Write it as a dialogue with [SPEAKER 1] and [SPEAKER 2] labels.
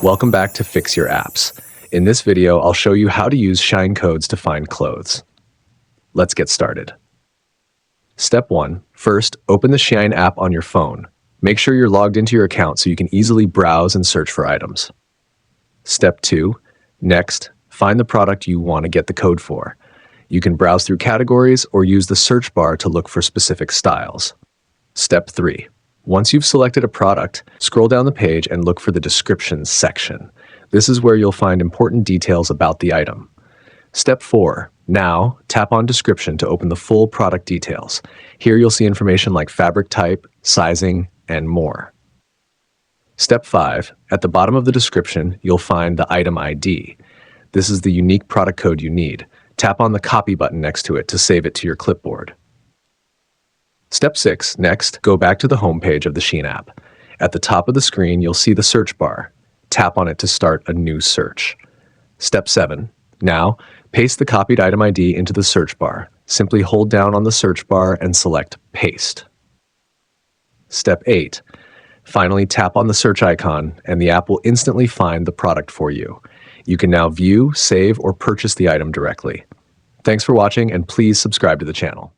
[SPEAKER 1] Welcome back to Fix Your Apps. In this video, I'll show you how to use Shein codes to find clothes. Let's get started. Step 1. First, open the Shein app on your phone. Make sure you're logged into your account so you can easily browse and search for items. Step 2. Next, find the product you want to get the code for. You can browse through categories or use the search bar to look for specific styles. Step 3. Once you've selected a product, scroll down the page and look for the descriptions section. This is where you'll find important details about the item. Step 4. Now, tap on description to open the full product details. Here you'll see information like fabric type, sizing, and more. Step 5. At the bottom of the description, you'll find the item ID. This is the unique product code you need. Tap on the copy button next to it to save it to your clipboard. Step 6. Next, go back to the home page of the Shein app. At the top of the screen, you'll see the search bar. Tap on it to start a new search. Step 7. Now, paste the copied item ID into the search bar. Simply hold down on the search bar and select Paste. Step 8. Finally, tap on the search icon and the app will instantly find the product for you. You can now view, save, or purchase the item directly. Thanks for watching and please subscribe to the channel.